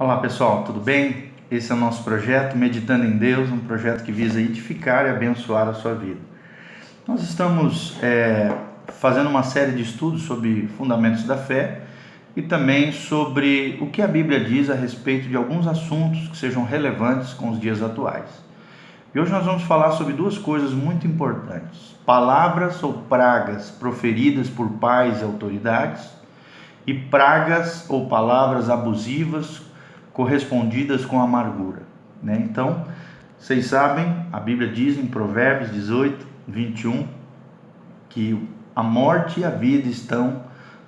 Olá pessoal, tudo bem? Esse é o nosso projeto Meditando em Deus, um projeto que visa edificar e abençoar a sua vida. Nós estamos fazendo uma série de estudos sobre fundamentos da fé e também sobre o que a Bíblia diz a respeito de alguns assuntos que sejam relevantes com os dias atuais. E hoje nós vamos falar sobre duas coisas muito importantes: palavras ou pragas proferidas por pais e autoridades e pragas ou palavras abusivas correspondidas com amargura, né? Então, vocês sabem, a Bíblia diz em Provérbios 18, 21, que a morte e a vida estão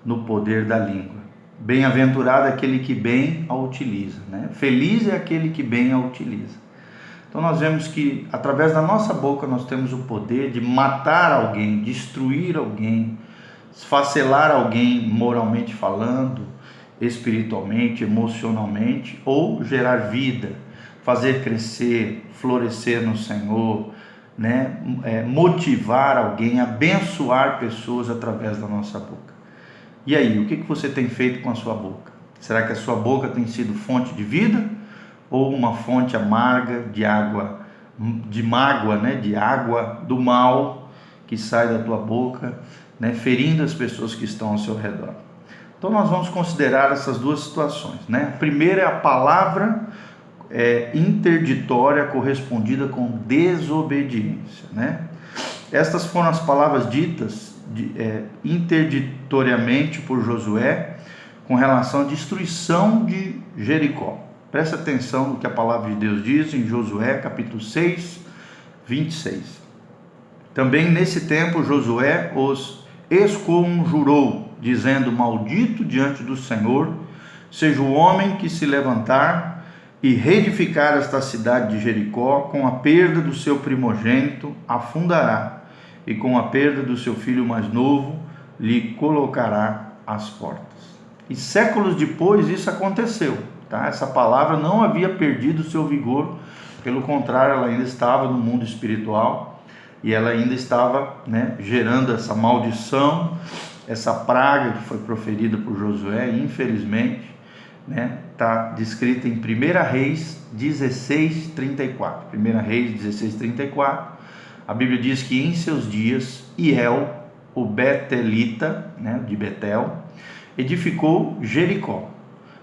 no poder da língua. Bem-aventurado aquele que bem a utiliza, né? Feliz é aquele que bem a utiliza. Então nós vemos que através da nossa boca nós temos o poder de matar alguém, destruir alguém, esfacelar alguém moralmente falando, espiritualmente, emocionalmente, ou gerar vida, fazer crescer, florescer no Senhor, né? Motivar alguém, abençoar pessoas através da nossa boca. E aí, o que você tem feito com a sua boca? Será que a sua boca tem sido fonte de vida ou uma fonte amarga de água, de mágoa, né? De água do mal que sai da tua boca, né? Ferindo as pessoas que estão ao seu redor? Então nós vamos considerar essas duas situações, né? A primeira é a palavra interditória correspondida com desobediência, né? Estas foram as palavras ditas interditoriamente por Josué com relação à destruição de Jericó. Presta atenção no que a palavra de Deus diz em Josué capítulo 6, 26. Também nesse tempo Josué os exconjurou, dizendo: maldito diante do Senhor seja o homem que se levantar e reedificar esta cidade de Jericó. Com a perda do seu primogênito afundará, e com a perda do seu filho mais novo lhe colocará as portas. E séculos depois isso aconteceu, tá? Essa palavra não havia perdido o seu vigor, pelo contrário, ela ainda estava no mundo espiritual e ela ainda estava, né, gerando essa maldição, essa praga que foi proferida por Josué. Infelizmente, né, está descrita em 1 Reis 16, 34. 1 Reis 16, 34. A Bíblia diz que em seus dias Hiel, o betelita, né, de Betel, edificou Jericó.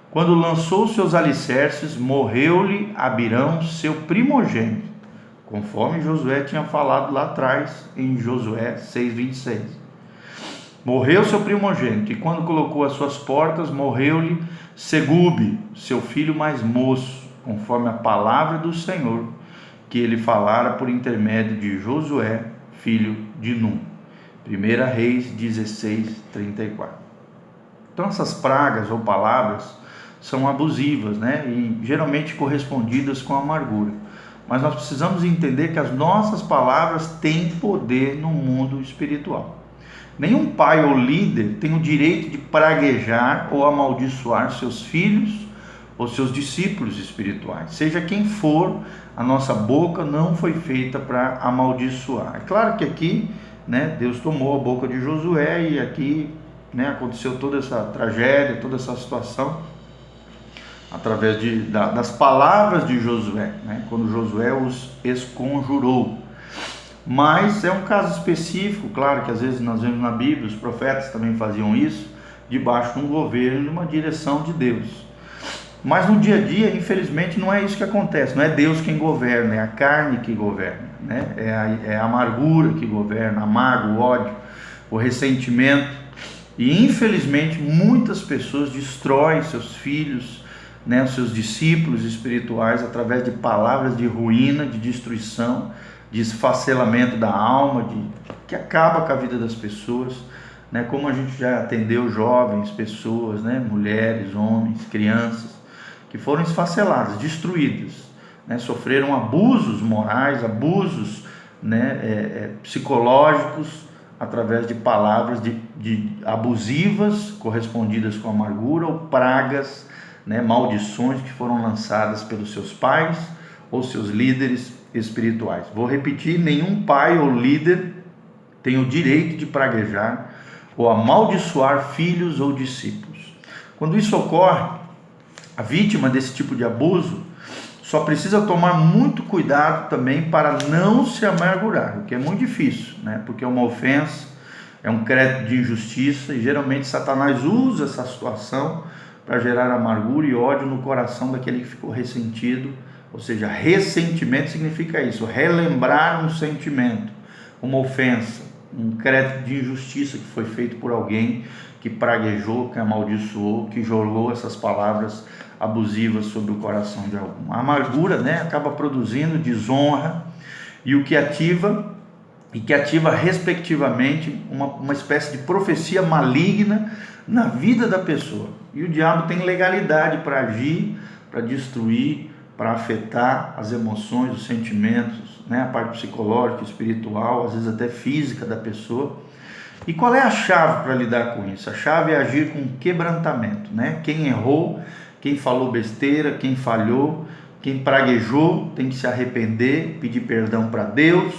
Quando lançou seus alicerces, morreu-lhe Abirão, seu primogênito, conforme Josué tinha falado lá atrás em Josué 6, 26. Morreu seu primogênito, e quando colocou as suas portas, morreu-lhe Segube, seu filho mais moço, conforme a palavra do Senhor, que ele falara por intermédio de Josué, filho de Num. 1 Reis 16, 34. Então essas pragas ou palavras são abusivas, né? E geralmente correspondidas com amargura. Mas nós precisamos entender que as nossas palavras têm poder no mundo espiritual. Nenhum pai ou líder tem o direito de praguejar ou amaldiçoar seus filhos ou seus discípulos espirituais. Seja quem for, a nossa boca não foi feita para amaldiçoar. É claro que aqui, né, Deus tomou a boca de Josué e aqui, né, aconteceu toda essa tragédia, toda essa situação através das palavras de Josué, né, quando Josué os exconjurou. Mas é um caso específico, claro que às vezes nós vemos na Bíblia, os profetas também faziam isso, debaixo de um governo, de uma direção de Deus. Mas no dia a dia, infelizmente, não é isso que acontece, não é Deus quem governa, é a carne que governa, né? É a amargura que governa, a mágoa, o ódio, o ressentimento. E infelizmente muitas pessoas destroem seus filhos, né, os seus discípulos espirituais através de palavras de ruína, de destruição, de esfacelamento da alma, que acaba com a vida das pessoas, né? Como a gente já atendeu jovens, pessoas, né? Mulheres, homens, crianças, que foram esfaceladas, destruídas, né? Sofreram abusos morais, abusos, né, psicológicos, através de palavras de abusivas, correspondidas com amargura, ou pragas, né, maldições que foram lançadas pelos seus pais ou seus líderes espirituais. Vou repetir: nenhum pai ou líder tem o direito de praguejar ou amaldiçoar filhos ou discípulos. Quando isso ocorre, a vítima desse tipo de abuso só precisa tomar muito cuidado também para não se amargurar, o que é muito difícil, né? Porque é uma ofensa, é um crédito de injustiça, e geralmente Satanás usa essa situação para gerar amargura e ódio no coração daquele que ficou ressentido. Ou seja, ressentimento significa isso, relembrar um sentimento, uma ofensa, um crédito de injustiça que foi feito por alguém que praguejou, que amaldiçoou, que jogou essas palavras abusivas sobre o coração de algum. A amargura, né, acaba produzindo desonra e que ativa respectivamente uma espécie de profecia maligna na vida da pessoa. E o diabo tem legalidade para agir, para destruir, para afetar as emoções, os sentimentos, né, a parte psicológica, espiritual, às vezes até física da pessoa. E qual é a chave para lidar com isso? A chave é agir com quebrantamento, né? Quem errou, quem falou besteira, quem falhou, quem praguejou, tem que se arrepender, pedir perdão para Deus,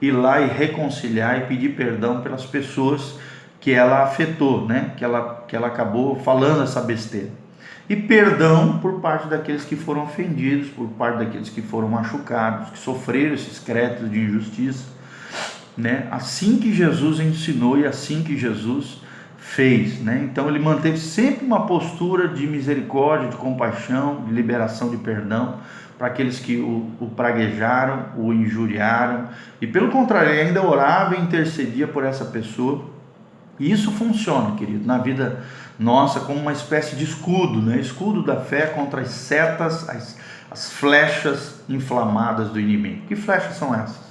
ir lá e reconciliar e pedir perdão pelas pessoas que ela afetou, né? Que ela acabou falando essa besteira. E perdão por parte daqueles que foram ofendidos, por parte daqueles que foram machucados, que sofreram esses créditos de injustiça, né? Assim que Jesus ensinou e assim que Jesus fez, né? Então ele manteve sempre uma postura de misericórdia, de compaixão, de liberação de perdão para aqueles que o praguejaram, o injuriaram, e pelo contrário, ele ainda orava e intercedia por essa pessoa. E isso funciona, querido, na vida nossa como uma espécie de escudo, né? Escudo da fé contra as setas, as flechas inflamadas do inimigo. Que flechas são essas?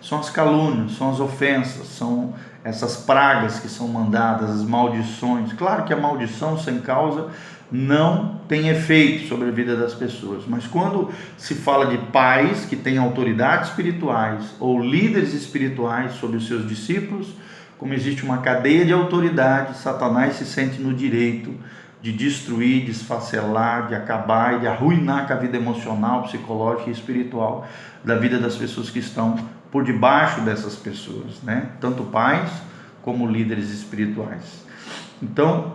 São as calúnias, são as ofensas, são essas pragas que são mandadas, as maldições. Claro que a maldição sem causa não tem efeito sobre a vida das pessoas, mas quando se fala de pais que têm autoridades espirituais ou líderes espirituais sobre os seus discípulos, como existe uma cadeia de autoridade, Satanás se sente no direito de destruir, de esfacelar, de acabar e de arruinar com a vida emocional, psicológica e espiritual da vida das pessoas que estão por debaixo dessas pessoas, né? Tanto pais como líderes espirituais. Então,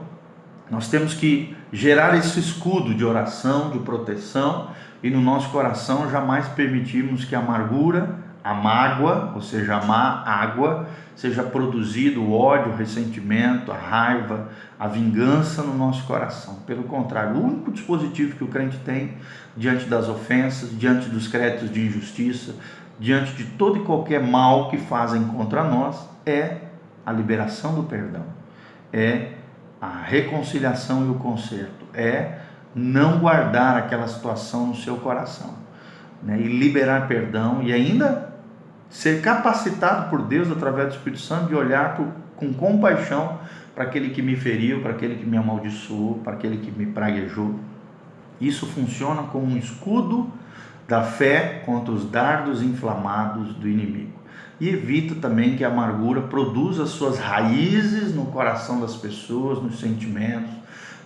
nós temos que gerar esse escudo de oração, de proteção, e no nosso coração jamais permitirmos que a amargura, a mágoa, ou seja, a má água, seja produzido o ódio, o ressentimento, a raiva, a vingança no nosso coração. Pelo contrário, o único dispositivo que o crente tem diante das ofensas, diante dos créditos de injustiça, diante de todo e qualquer mal que fazem contra nós, é a liberação do perdão, é a reconciliação e o conserto, é não guardar aquela situação no seu coração, né? E liberar perdão e ainda ser capacitado por Deus através do Espírito Santo de olhar com compaixão para aquele que me feriu, para aquele que me amaldiçoou, para aquele que me praguejou. Isso funciona como um escudo da fé contra os dardos inflamados do inimigo. E evita também que a amargura produza suas raízes no coração das pessoas, nos sentimentos,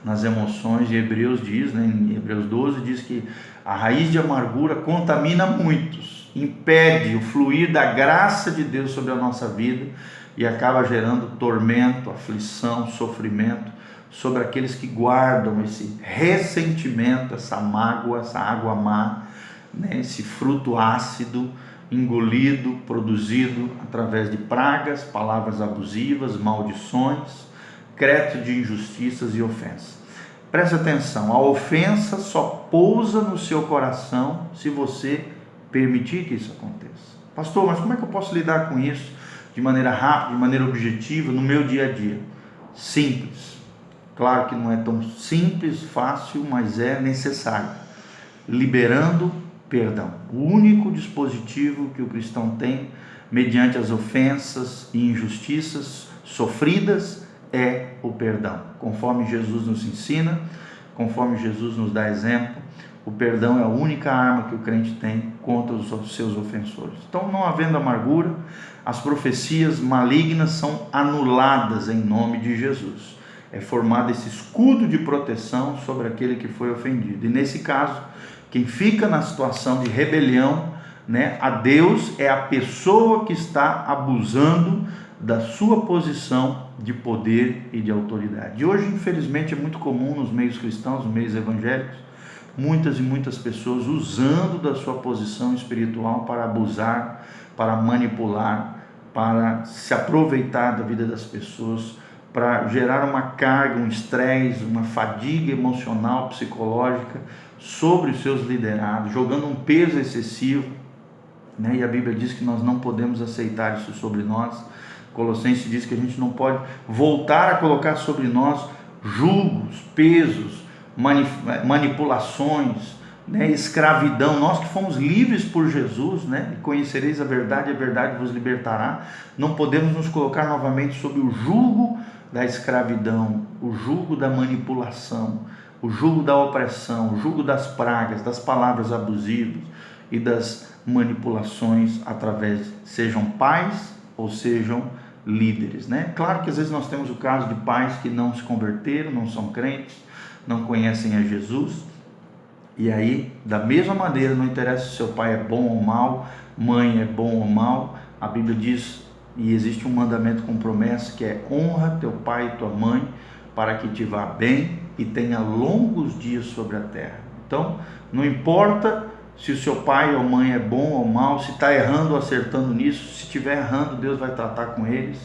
nas emoções. E Hebreus diz, né, em Hebreus 12, diz que a raiz de amargura contamina muitos, impede o fluir da graça de Deus sobre a nossa vida e acaba gerando tormento, aflição, sofrimento sobre aqueles que guardam esse ressentimento, essa mágoa, essa água má, né, esse fruto ácido, engolido, produzido através de pragas, palavras abusivas, maldições, crédito de injustiças e ofensas. Preste atenção, a ofensa só pousa no seu coração se você permitir que isso aconteça. Pastor, mas como é que eu posso lidar com isso de maneira rápida, de maneira objetiva, no meu dia a dia? Simples. Claro que não é tão simples, fácil, mas é necessário. Liberando perdão. O único dispositivo que o cristão tem mediante as ofensas e injustiças sofridas é o perdão. Conforme Jesus nos ensina, conforme Jesus nos dá exemplo, o perdão é a única arma que o crente tem contra os seus ofensores. Então, não havendo amargura, as profecias malignas são anuladas em nome de Jesus. É formado esse escudo de proteção sobre aquele que foi ofendido. E nesse caso, quem fica na situação de rebelião, né, a Deus é a pessoa que está abusando da sua posição de poder e de autoridade. E hoje, infelizmente, é muito comum nos meios cristãos, nos meios evangélicos, muitas e muitas pessoas usando da sua posição espiritual para abusar, para manipular, para se aproveitar da vida das pessoas, para gerar uma carga, um estresse, uma fadiga emocional, psicológica sobre os seus liderados, jogando um peso excessivo, né? E a Bíblia diz que nós não podemos aceitar isso sobre nós. Colossenses diz que a gente não pode voltar a colocar sobre nós julgos, pesos, manipulações, né? Escravidão. Nós que fomos livres por Jesus, né? Conhecereis a verdade vos libertará. Não podemos nos colocar novamente sob o jugo da escravidão, o jugo da manipulação, o jugo da opressão, o jugo das pragas, das palavras abusivas e das manipulações através, sejam pais ou sejam líderes, né? Claro que às vezes nós temos o caso de pais que não se converteram, não são crentes, não conhecem a Jesus, e aí, da mesma maneira, não interessa se seu pai é bom ou mal, mãe é bom ou mal, a Bíblia diz, e existe um mandamento com promessa, que é: honra teu pai e tua mãe, para que te vá bem e tenha longos dias sobre a terra. Então, não importa se o seu pai ou mãe é bom ou mal, se está errando ou acertando nisso, se estiver errando, Deus vai tratar com eles,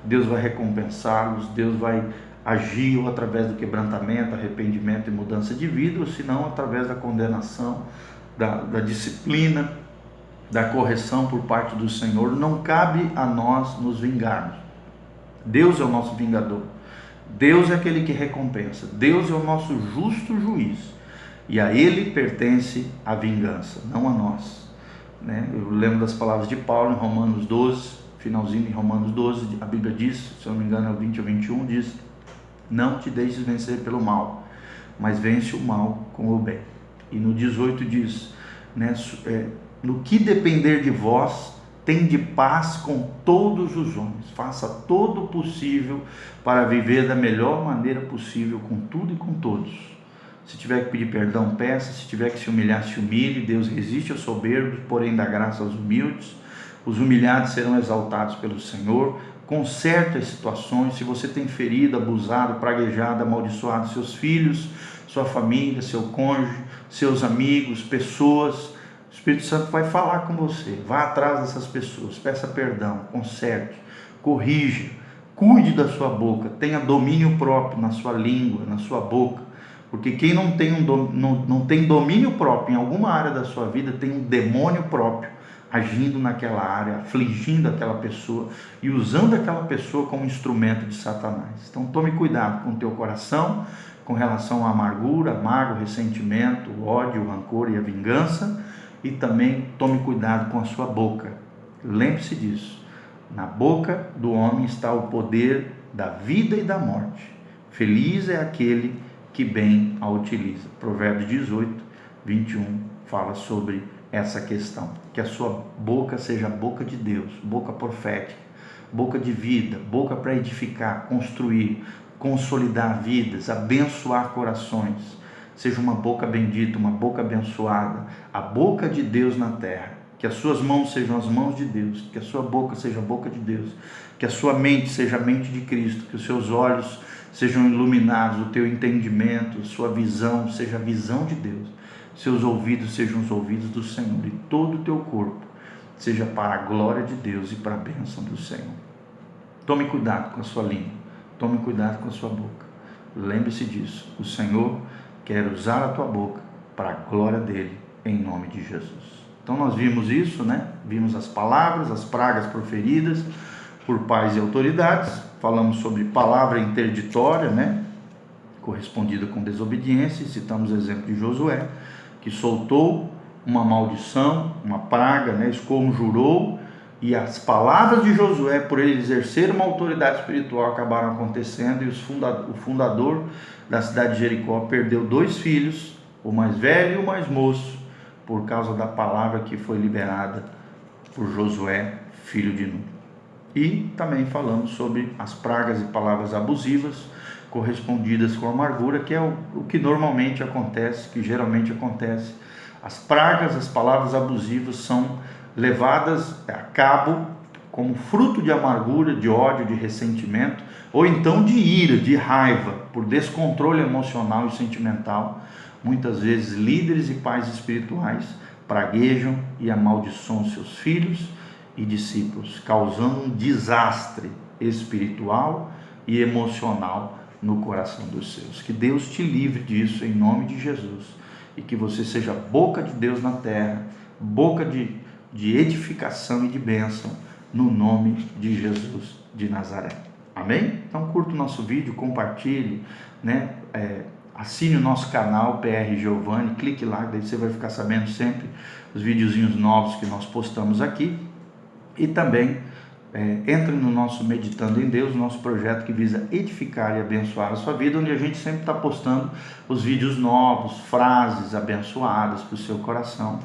Deus vai recompensá-los, Deus vai agir ou através do quebrantamento, arrependimento e mudança de vida, ou se não, através da condenação, da disciplina, da correção por parte do Senhor. Não cabe a nós nos vingarmos. Deus é o nosso vingador. Deus é aquele que recompensa. Deus é o nosso justo juiz. E a Ele pertence a vingança, não a nós, né? Eu lembro das palavras de Paulo em Romanos 12, finalzinho de Romanos 12, a Bíblia diz, se eu não me engano é o 20 ou 21, diz: não te deixes vencer pelo mal, mas vence o mal com o bem. E no 18 diz, né, no que depender de vós, tende paz com todos os homens, faça todo o possível para viver da melhor maneira possível com tudo e com todos. Se tiver que pedir perdão, peça. Se tiver que se humilhar, se humilhe. Deus resiste aos soberbos, porém dá graça aos humildes. Os humilhados serão exaltados pelo Senhor. Conserte as situações. Se você tem ferido, abusado, praguejado, amaldiçoado seus filhos, sua família, seu cônjuge, seus amigos, pessoas, o Espírito Santo vai falar com você. Vá atrás dessas pessoas, peça perdão, conserte, corrija, cuide da sua boca, tenha domínio próprio na sua língua, na sua boca. Porque quem não tem domínio próprio em alguma área da sua vida, tem um demônio próprio agindo naquela área, afligindo aquela pessoa e usando aquela pessoa como instrumento de Satanás. Então tome cuidado com o teu coração com relação à amargura, mágoa, ressentimento, o ódio, o rancor e a vingança, e também tome cuidado com a sua boca. Lembre-se disso. Na boca do homem está o poder da vida e da morte. Feliz é aquele que bem a utiliza. Provérbios 18, 21 fala sobre essa questão. Que a sua boca seja a boca de Deus, boca profética, boca de vida, boca para edificar, construir, consolidar vidas, abençoar corações. Seja uma boca bendita, uma boca abençoada, a boca de Deus na terra. Que as suas mãos sejam as mãos de Deus, que a sua boca seja a boca de Deus, que a sua mente seja a mente de Cristo, que os seus olhos sejam iluminados, o teu entendimento, sua visão seja a visão de Deus, seus ouvidos sejam os ouvidos do Senhor, e todo o teu corpo seja para a glória de Deus e para a bênção do Senhor. Tome cuidado com a sua língua, tome cuidado com a sua boca. Lembre-se disso, o Senhor quer usar a tua boca para a glória dele, em nome de Jesus. Então nós vimos isso, né? Vimos as palavras, as pragas proferidas por pais e autoridades. Falamos sobre palavra interditória, né? Correspondida com desobediência. Citamos o exemplo de Josué, que soltou uma maldição, uma praga, né? Esconjurou, e as palavras de Josué, por ele exercer uma autoridade espiritual, acabaram acontecendo, e o fundador da cidade de Jericó perdeu 2 filhos, o mais velho e o mais moço, por causa da palavra que foi liberada por Josué, filho de Nun. E também falamos sobre as pragas e palavras abusivas correspondidas com amargura, que é o que normalmente acontece, que geralmente acontece. As pragas, as palavras abusivas são levadas a cabo como fruto de amargura, de ódio, de ressentimento, ou então de ira, de raiva, por descontrole emocional e sentimental, Muitas vezes líderes e pais espirituais praguejam e amaldiçoam seus filhos e discípulos, causando um desastre espiritual e emocional no coração dos seus. Que Deus te livre disso em nome de Jesus, e que você seja boca de Deus na terra, boca de edificação e de bênção, no nome de Jesus de Nazaré. Amém? Então curta o nosso vídeo, compartilhe, né? Assine o nosso canal PR Giovanni, clique lá, daí você vai ficar sabendo sempre os videozinhos novos que nós postamos aqui. E também entre no nosso Meditando em Deus, nosso projeto que visa edificar e abençoar a sua vida, onde a gente sempre está postando os vídeos novos, frases abençoadas para o seu coração.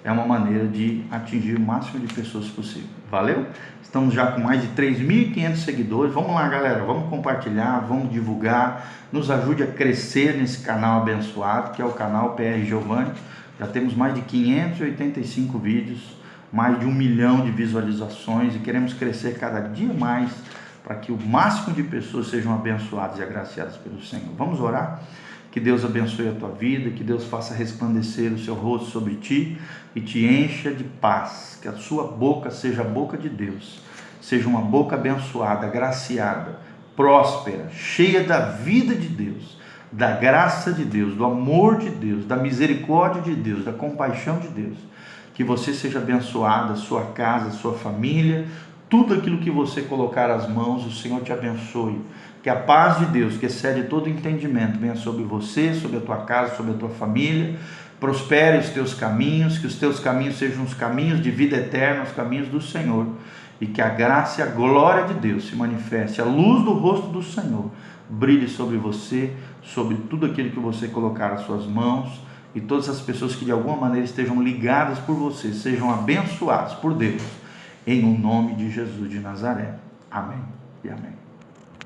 É uma maneira de atingir o máximo de pessoas possível. Valeu? Estamos já com mais de 3.500 seguidores. Vamos lá, galera, vamos compartilhar, vamos divulgar, nos ajude a crescer nesse canal abençoado, que é o canal PR Giovanni. Já temos mais de 585 vídeos, mais de 1 milhão de visualizações, e queremos crescer cada dia mais para que o máximo de pessoas sejam abençoadas e agraciadas pelo Senhor. Vamos orar? Que Deus abençoe a tua vida, que Deus faça resplandecer o seu rosto sobre ti e te encha de paz, que a sua boca seja a boca de Deus, seja uma boca abençoada, agraciada, próspera, cheia da vida de Deus, da graça de Deus, do amor de Deus, da misericórdia de Deus, da compaixão de Deus. Que você seja abençoada, sua casa, sua família, tudo aquilo que você colocar as mãos, o Senhor te abençoe. Que a paz de Deus, que excede todo entendimento, venha sobre você, sobre a tua casa, sobre a tua família. Prospere os teus caminhos, que os teus caminhos sejam os caminhos de vida eterna, os caminhos do Senhor. E que a graça e a glória de Deus se manifeste, a luz do rosto do Senhor brilhe sobre você, sobre tudo aquilo que você colocar as suas mãos. E todas as pessoas que de alguma maneira estejam ligadas por você, sejam abençoadas por Deus, em o nome de Jesus de Nazaré. Amém e amém.